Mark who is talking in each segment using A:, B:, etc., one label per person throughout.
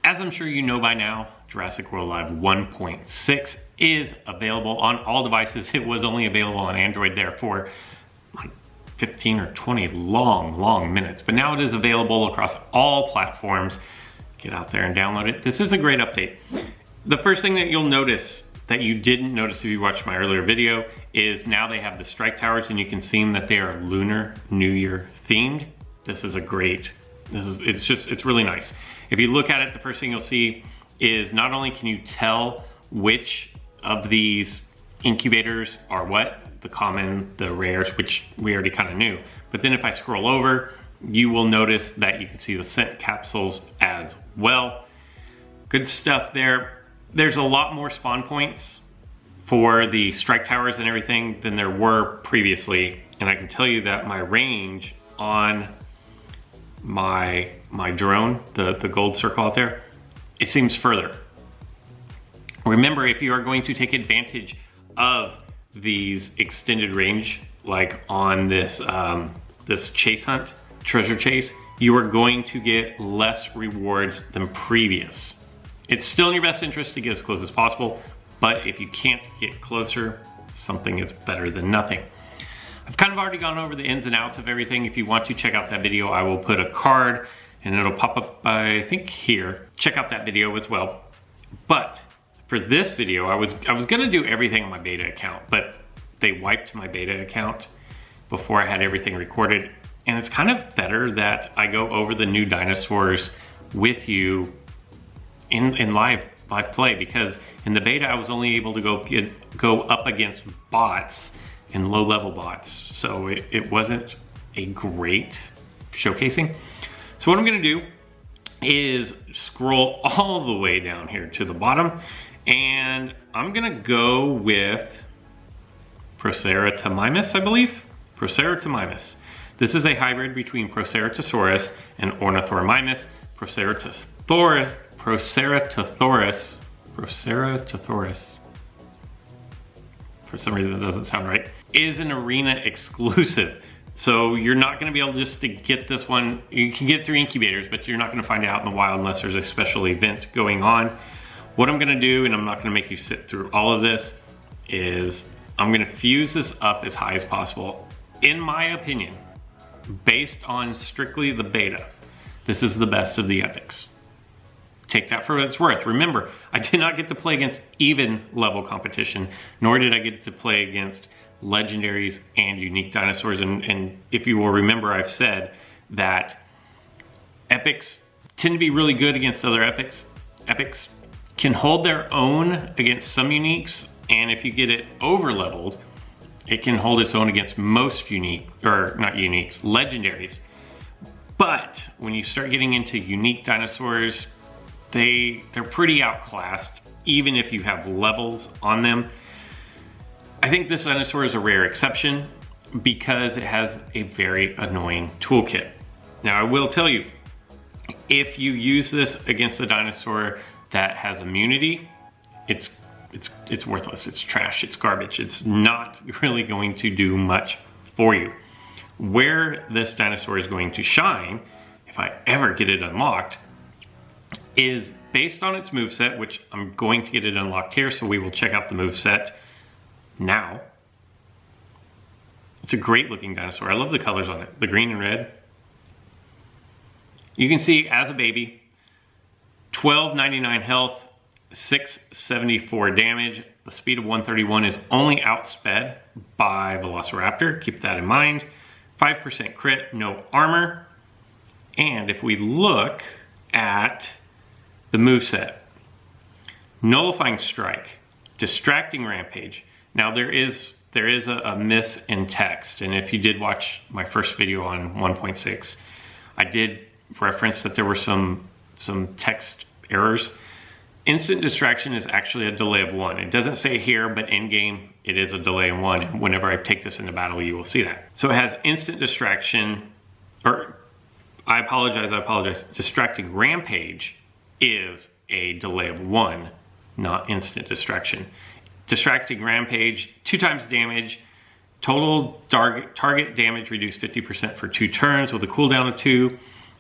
A: As I'm sure you know by now, Jurassic World Live 1.6 is available on all devices. It was only available on Android there for like 15 or 20 long minutes, but now it is available across all platforms. Get out there and download it. This is a great update. The first thing that you'll notice that you didn't notice if you watched my earlier video is now they have the strike towers, and you can see that they are Lunar New Year themed. This is a great, it's really nice. If you look at it, the first thing you'll see is not only can you tell which of these incubators are what, the common, the rares, which we already kind of knew, but then if I scroll over, you will notice that you can see the scent capsules as well. Good stuff there. There's a lot more spawn points for the strike towers and everything than there were previously, and I can tell you that my range on my drone, the gold circle out there, it seems further. Remember, if you are going to take advantage of these extended range, like on this this chase hunt, treasure chase, you are going to get less rewards than previous. It's still in your best interest to get as close as possible, but if you can't get closer, something is better than nothing. I've kind of already gone over the ins and outs of everything. If you want to check out that video, I will put a card and it'll pop up, I think here. Check out that video as well. But for this video, I was gonna do everything on my beta account, but they wiped my beta account before I had everything recorded. And it's kind of better that I go over the new dinosaurs with you in live play, because in the beta I was only able to go up against bots and low-level bots, so it wasn't a great showcasing. So what I'm gonna do is scroll all the way down here to the bottom, and I'm gonna go with Procerathomimus, I believe. Procerathomimus. This is a hybrid between Proceratosaurus and Ornithorhynchus. Proceratothoris. For some reason that doesn't sound right, is an arena exclusive. So you're not gonna be able just to get this one. You can get through incubators, but you're not gonna find it out in the wild unless there's a special event going on. What I'm gonna do, and I'm not gonna make you sit through all of this, is I'm gonna fuse this up as high as possible. In my opinion, based on strictly the beta, this is the best of the epics. Take that for what it's worth. Remember, I did not get to play against even level competition, nor did I get to play against legendaries and unique dinosaurs. And if you will remember, I've said that epics tend to be really good against other epics. Epics can hold their own against some uniques, and if you get it over leveled, it can hold its own against most unique, or not uniques, legendaries. But when you start getting into unique dinosaurs, they're pretty outclassed, even if you have levels on them. I think this dinosaur is a rare exception because it has a very annoying toolkit. Now I will tell you, if you use this against a dinosaur that has immunity, it's worthless, it's trash, it's garbage. It's not really going to do much for you. Where this dinosaur is going to shine, if I ever get it unlocked, is based on its moveset, which I'm going to get it unlocked here, so we will check out the moveset now. It's a great looking dinosaur. I love the colors on it, the green and red. You can see as a baby, 1299 health, 674 damage. The speed of 131 is only outsped by Velociraptor, keep that in mind. 5% crit, no armor. And if we look at the moveset, Nullifying Strike, Distracting Rampage. Now there is a miss in text, and if you did watch my first video on 1.6, I did reference that there were some text errors. Instant Distraction is actually a delay of 1. It doesn't say here, but in game it is a delay of 1. And whenever I take this into battle, you will see that. So it has Instant Distraction, or I apologize. Distracting Rampage is a delay of 1, not Instant Distraction. Distracting Rampage, 2 times damage, total target damage reduced 50% for 2 turns with a cooldown of 2.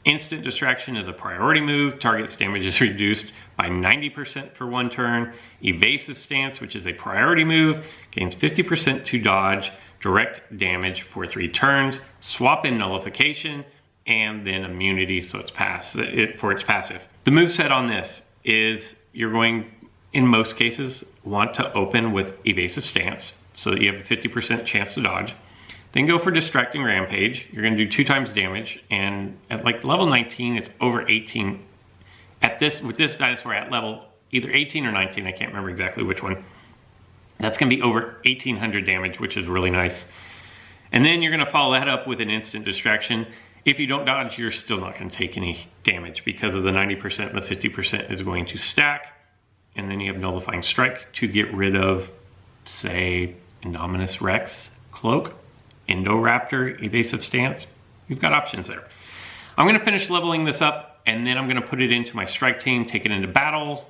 A: Instant distraction is a priority move. Target's damage is reduced by 90% for 1 turn. Evasive stance, which is a priority move, gains 50% to dodge direct damage for 3 turns. Swap in nullification, and then immunity, so it's for its passive. The moveset on this is you're going, in most cases, want to open with evasive stance so that you have a 50% chance to dodge. Then go for Distracting Rampage. You're going to do 2 times damage, and at like level 19, it's over 18. With this dinosaur at level either 18 or 19, I can't remember exactly which one. That's going to be over 1800 damage, which is really nice. And then you're going to follow that up with an instant distraction. If you don't dodge, you're still not going to take any damage because of the 90% and the 50% is going to stack. And then you have Nullifying Strike to get rid of, say, Indominus Rex Cloak. Indoraptor, Evasive Stance. You've got options there. I'm going to finish leveling this up, and then I'm going to put it into my strike team, take it into battle.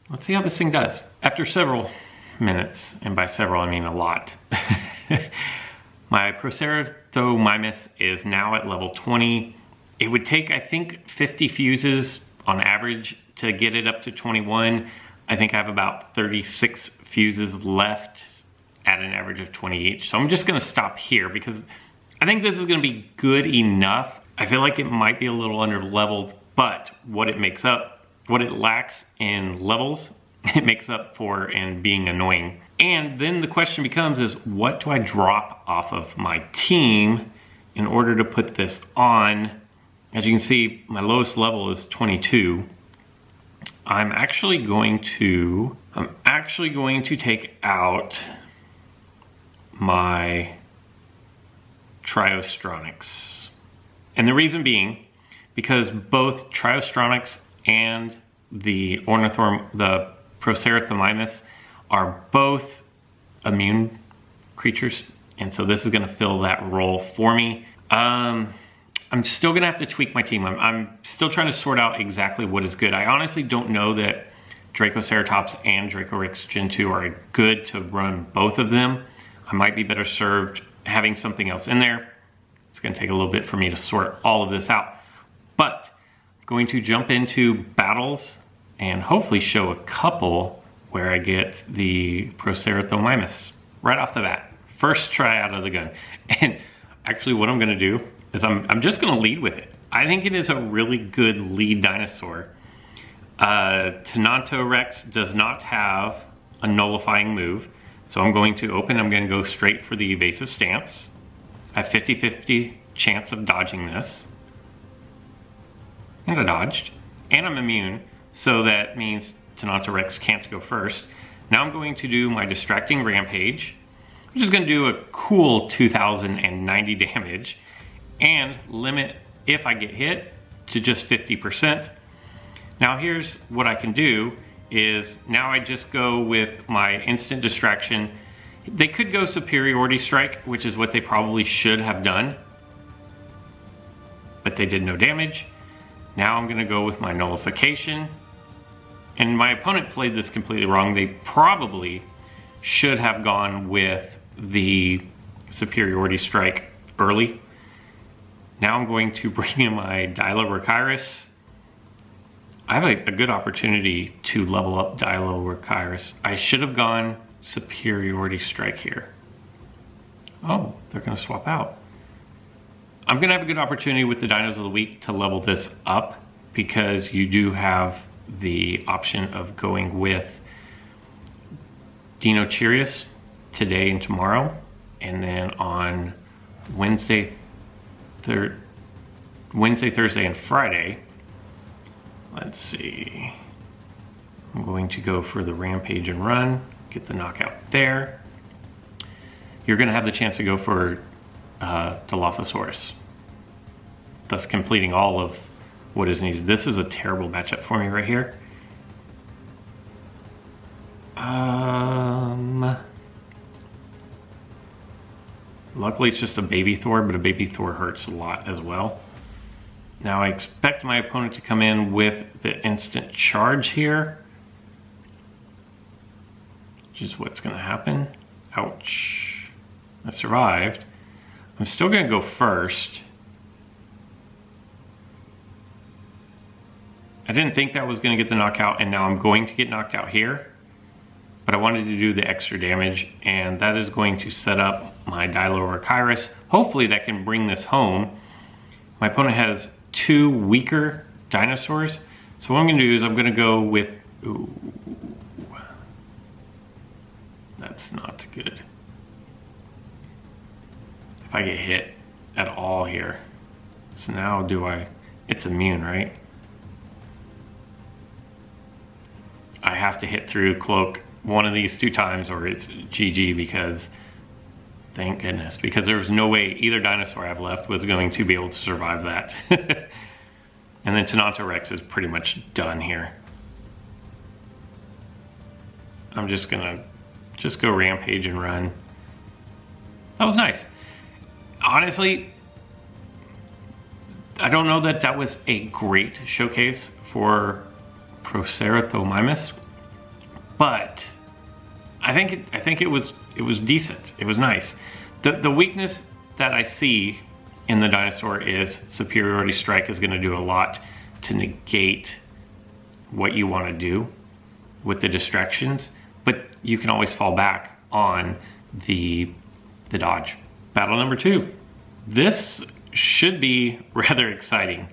A: Let's see how this thing does. After several minutes, and by several I mean a lot, my Procerathomimus is now at level 20. It would take, I think, 50 fuses on average to get it up to 21. I think I have about 36 fuses left at an average of 20 each. So I'm just gonna stop here because I think this is gonna be good enough. I feel like it might be a little under leveled, but what it lacks in levels, it makes up for in being annoying. And then the question becomes is, what do I drop off of my team in order to put this on? As you can see, my lowest level is 22. I'm actually going to take out my Triostronics. And the reason being, because both Triostronics and the Procerathomimus are both immune creatures, and so this is going to fill that role for me. I'm still going to have to tweak my team. I'm still trying to sort out exactly what is good. I honestly don't know that Dracoceratops and Dracoryx Gen 2 are good to run both of them. I might be better served having something else in there. It's going to take a little bit for me to sort all of this out. But I'm going to jump into battles and hopefully show a couple where I get the Procerathomimus right off the bat. First try out of the gun. And actually what I'm going to do is I'm just going to lead with it. I think it is a really good lead dinosaur. Tenontorex does not have a nullifying move. So I'm going to go straight for the evasive stance. I have 50-50 chance of dodging this. And I dodged. And I'm immune, so that means Tenontorex can't go first. Now I'm going to do my Distracting Rampage, which is going to do a cool 2090 damage, and limit, if I get hit, to just 50%. Now here's what I can do. Is now I just go with my instant distraction. They could go Superiority Strike, which is what they probably should have done, but they did no damage. Now I'm gonna go with my nullification, and my opponent played this completely wrong. They probably should have gone with the Superiority Strike early. Now I'm going to bring in my Dilorhynchus. I have a good opportunity to level up Dilorhynchus. I should have gone Superiority Strike here. Oh, they're going to swap out. I'm going to have a good opportunity with the Dinos of the Week to level this up because you do have the option of going with Dinocheerius today and tomorrow, and then on Wednesday, Thursday, and Friday. Let's see. I'm going to go for the Rampage and Run, get the knockout there. You're going to have the chance to go for Dilophosaurus, thus completing all of what is needed. This is a terrible matchup for me right here. Luckily it's just a baby Thor, but a baby Thor hurts a lot as well. Now I expect my opponent to come in with the instant charge here, which is what's going to happen. Ouch. I survived. I'm still going to go first. I didn't think that was going to get the knockout, and now I'm going to get knocked out here. But I wanted to do the extra damage, and that is going to set up my Dilorhynchirus. Hopefully that can bring this home. My opponent has 2 weaker dinosaurs. So what I'm going to do is I'm going to go with... Ooh, that's not good. If I get hit at all here. So now do I... It's immune, right? I have to hit through cloak one of these 2 times or it's GG, because thank goodness, because there was no way either dinosaur I have left was going to be able to survive that. And then Procerathomimus is pretty much done here. I'm just gonna go rampage and run. That was nice. Honestly, I don't know that that was a great showcase for Procerathomimus, but I think it was decent. It was nice. The weakness that I see in the dinosaur is superiority strike is going to do a lot to negate what you want to do with the distractions, but you can always fall back on the dodge. Battle number 2. This should be rather exciting,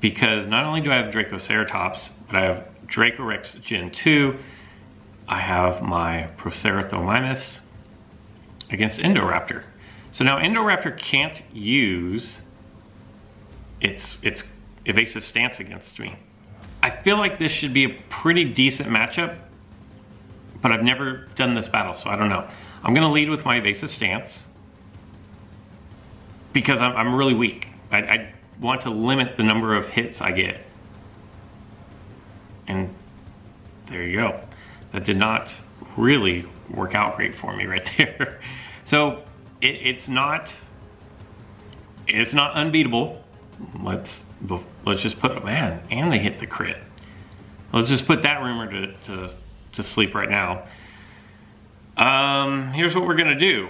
A: because not only do I have Dracoceratops, but I have Dracorex Gen 2, I have my Procerathomimus against Indoraptor. So now Indoraptor can't use its evasive stance against me. I feel like this should be a pretty decent matchup, but I've never done this battle, so I don't know. I'm gonna lead with my evasive stance, because I'm really weak. I want to limit the number of hits I get. And there you go. That did not really work out great for me right there. So it's not unbeatable. Let's just put, man, and they hit the crit. Let's just put that rumor to sleep right now. Here's what we're gonna do.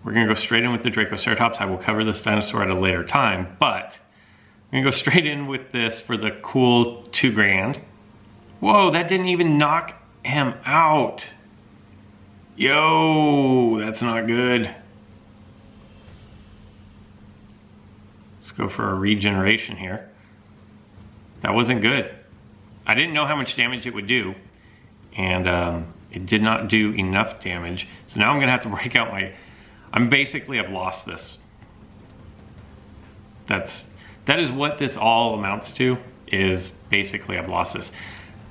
A: We're gonna go straight in with the Dracoceratops. I will cover this dinosaur at a later time, but I'm gonna go straight in with this for the cool 2 grand. Whoa, that didn't even knock him out. Yo, that's not good. Let's go for a regeneration here. That wasn't good. I didn't know how much damage it would do, and it did not do enough damage. So now I'm gonna have to break out my... I've lost this. That is what this all amounts to, is basically I've lost this.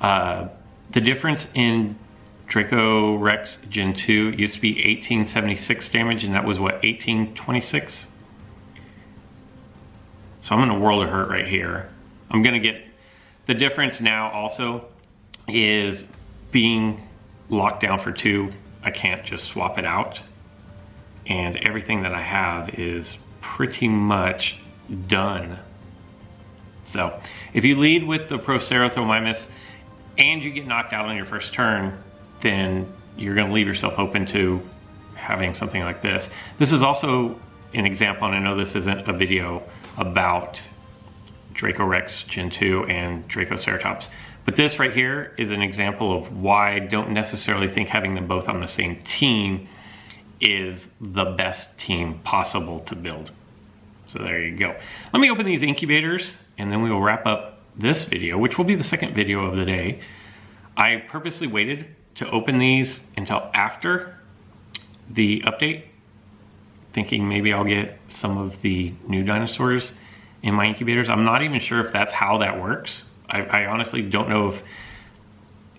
A: The difference in Dracorex Gen 2 used to be 1876 damage, and that was what, 1826? So I'm in a world of hurt right here. I'm gonna get, the difference now also is being locked down for 2. I can't just swap it out. And everything that I have is pretty much done. So if you lead with the Procerathomimus and you get knocked out on your first turn, then you're going to leave yourself open to having something like this. This is also an example, and I know this isn't a video about Dracorex Gen 2 and Dracoceratops, but this right here is an example of why I don't necessarily think having them both on the same team is the best team possible to build. So there you go. Let me open these incubators, and then we will wrap up this video, which will be the second video of the day. I purposely waited to open these until after the update, thinking maybe I'll get some of the new dinosaurs in my incubators. I'm not even sure if that's how that works. I honestly don't know if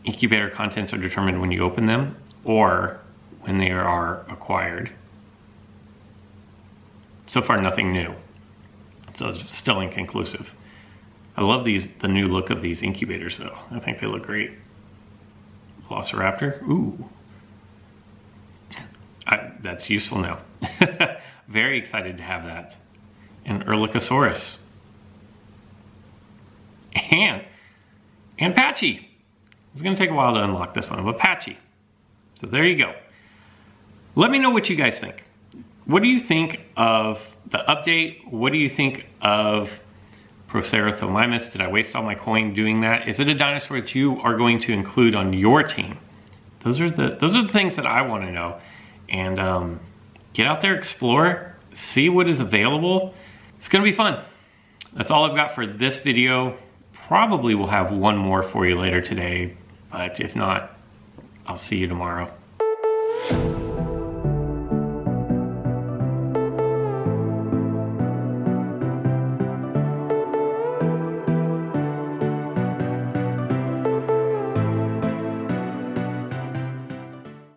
A: incubator contents are determined when you open them or when they are acquired. So far, nothing new. So it's still inconclusive. I love the new look of these incubators though. I think they look great. Velociraptor, ooh. That's useful now. Very excited to have that. And Erlikosaurus. And Patchy. It's gonna take a while to unlock this one, but Patchy. So there you go. Let me know what you guys think. what do you think of the update? What do you think of Procerathomimus? Did I waste all my coin doing that? Is it a dinosaur that you are going to include on your team? Those are the things that I want to know. And get out there, explore, see what is available. It's gonna be fun. That's all I've got for this video. Probably will have one more for you later today, but if not, I'll see you tomorrow.